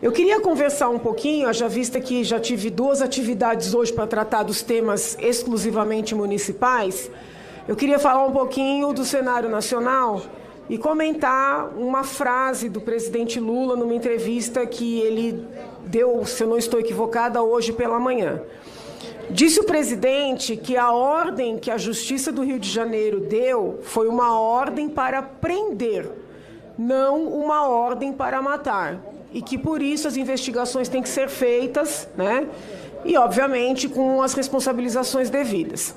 Eu queria conversar um pouquinho, haja vista que já tive 2 atividades hoje para tratar dos temas exclusivamente municipais. Eu queria falar um pouquinho do cenário nacional e comentar uma frase do presidente Lula numa entrevista que ele deu, se eu não estou equivocada, hoje pela manhã. Disse o presidente que a ordem que a Justiça do Rio de Janeiro deu foi uma ordem para prender, não uma ordem para matar. E que, por isso, as investigações têm que ser feitas, né? E, obviamente, com as responsabilizações devidas.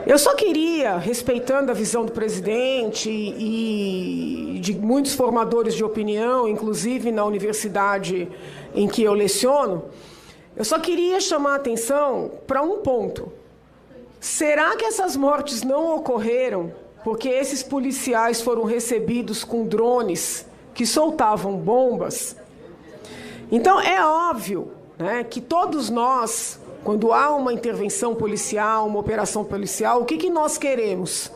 Eu só queria, respeitando a visão do presidente e de muitos formadores de opinião, inclusive na universidade em que eu leciono, eu só queria chamar a atenção para um ponto. Será que essas mortes não ocorreram porque esses policiais foram recebidos com drones que soltavam bombas? Então, é óbvio, né, que todos nós, quando há uma intervenção policial, uma operação policial, o que nós queremos?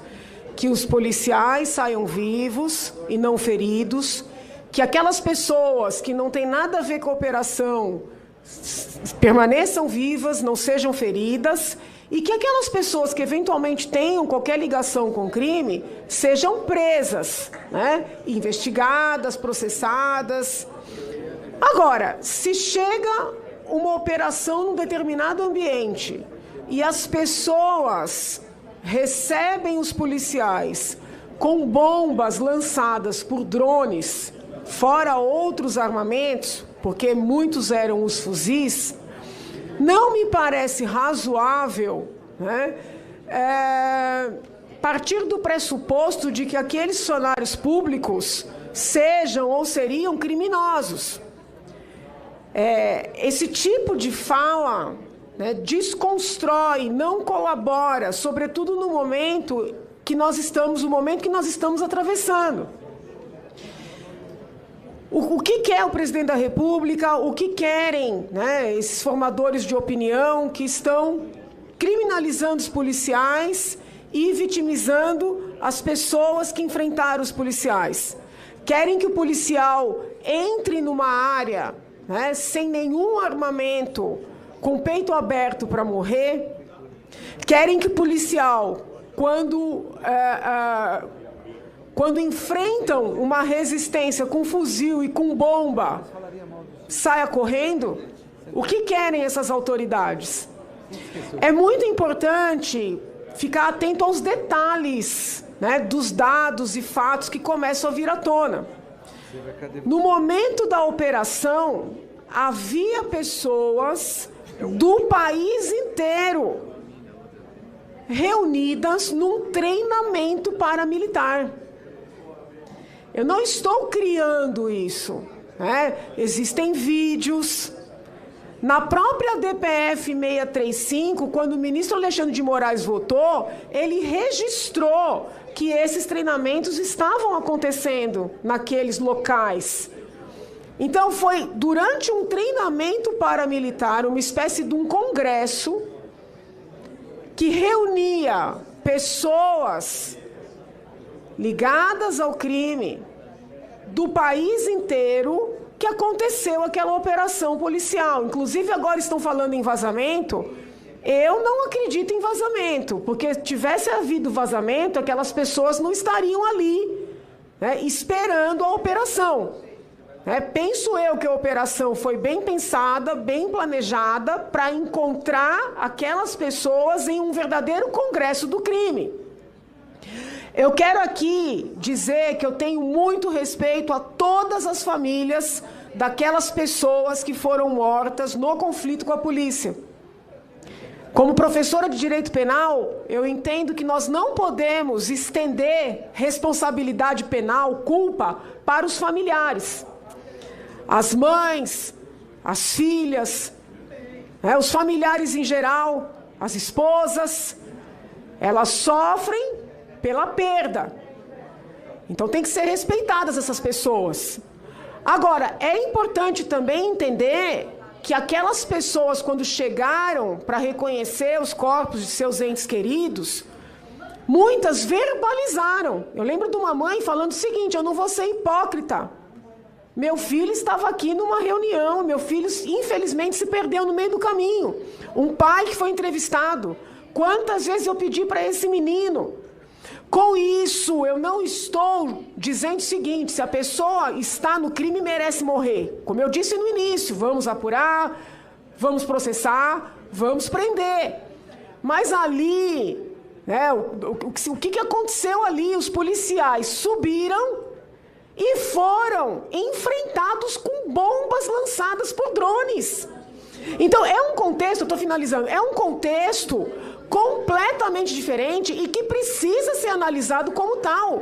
Que os policiais saiam vivos e não feridos, que aquelas pessoas que não têm nada a ver com a operação permaneçam vivas, não sejam feridas, e que aquelas pessoas que eventualmente tenham qualquer ligação com o crime sejam presas, né, investigadas, processadas. Agora, se chega uma operação num determinado ambiente e as pessoas recebem os policiais com bombas lançadas por drones, fora outros armamentos, porque muitos eram os fuzis, não me parece razoável, né, partir do pressuposto de que aqueles funcionários públicos sejam ou seriam criminosos. Esse tipo de fala, né, desconstrói, não colabora, sobretudo no momento que nós estamos atravessando. O que quer o presidente da República, o que querem, né, esses formadores de opinião que estão criminalizando os policiais e vitimizando as pessoas que enfrentaram os policiais? Querem que o policial entre numa área, né, sem nenhum armamento, com o peito aberto para morrer? Querem que o policial, quando enfrentam uma resistência com fuzil e com bomba, saia correndo? O que querem essas autoridades? É muito importante ficar atento aos detalhes, né, dos dados e fatos que começam a vir à tona. No momento da operação, havia pessoas do país inteiro reunidas num treinamento paramilitar. Eu não estou criando isso, né? Existem vídeos. Na própria DPF 635, quando o ministro Alexandre de Moraes votou, ele registrou que esses treinamentos estavam acontecendo naqueles locais. Então, foi durante um treinamento paramilitar, uma espécie de um congresso, que reunia pessoas ligadas ao crime do país inteiro, que aconteceu aquela operação policial. Inclusive, agora estão falando em vazamento. Eu não acredito em vazamento, porque se tivesse havido vazamento, aquelas pessoas não estariam ali, né, esperando a operação. Penso eu que a operação foi bem pensada, bem planejada, para encontrar aquelas pessoas em um verdadeiro congresso do crime. Eu quero aqui dizer que eu tenho muito respeito a todas as famílias daquelas pessoas que foram mortas no conflito com a polícia. Como professora de direito penal, eu entendo que nós não podemos estender responsabilidade penal, culpa, para os familiares. As mães, as filhas, os familiares em geral, as esposas, elas sofrem pela perda. Então tem que ser respeitadas essas pessoas. Agora, é importante também entender que aquelas pessoas, quando chegaram para reconhecer os corpos de seus entes queridos, muitas verbalizaram. Eu lembro de uma mãe falando o seguinte: eu não vou ser hipócrita. Meu filho estava aqui numa reunião, meu filho infelizmente se perdeu no meio do caminho. Um pai que foi entrevistado. Quantas vezes eu pedi para esse menino? Com isso, eu não estou dizendo o seguinte: se a pessoa está no crime, merece morrer. Como eu disse no início, vamos apurar, vamos processar, vamos prender. Mas ali, né, o que aconteceu ali? Os policiais subiram e foram enfrentados com bombas lançadas por drones. Então, é um contexto, eu estou finalizando, é um contexto completamente diferente e que precisa ser analisado como tal.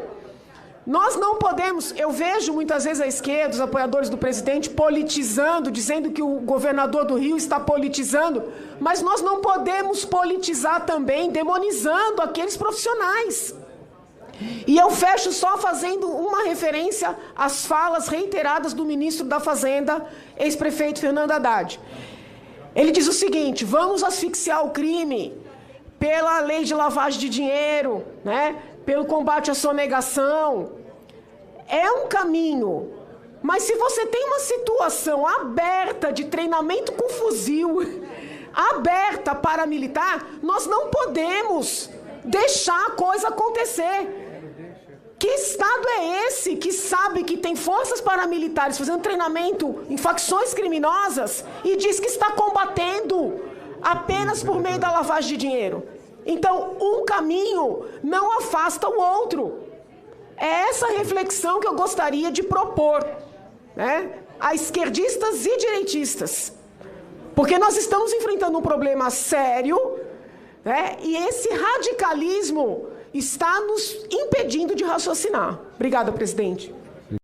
Nós não podemos, eu vejo muitas vezes a esquerda, os apoiadores do presidente, politizando, dizendo que o governador do Rio está politizando, mas nós não podemos politizar também, demonizando aqueles profissionais. E eu fecho só fazendo uma referência às falas reiteradas do ministro da Fazenda, ex-prefeito Fernando Haddad. Ele diz o seguinte: vamos asfixiar o crime pela lei de lavagem de dinheiro, né? Pelo combate à sonegação. É um caminho, mas se você tem uma situação aberta de treinamento com fuzil, aberta paramilitar, nós não podemos deixar a coisa acontecer. Que Estado é esse que sabe que tem forças paramilitares fazendo treinamento em facções criminosas e diz que está combatendo apenas por meio da lavagem de dinheiro? Então, um caminho não afasta o outro. É essa reflexão que eu gostaria de propor, né, a esquerdistas e direitistas. Porque nós estamos enfrentando um problema sério, né, e esse radicalismo está nos impedindo de raciocinar. Obrigada, presidente.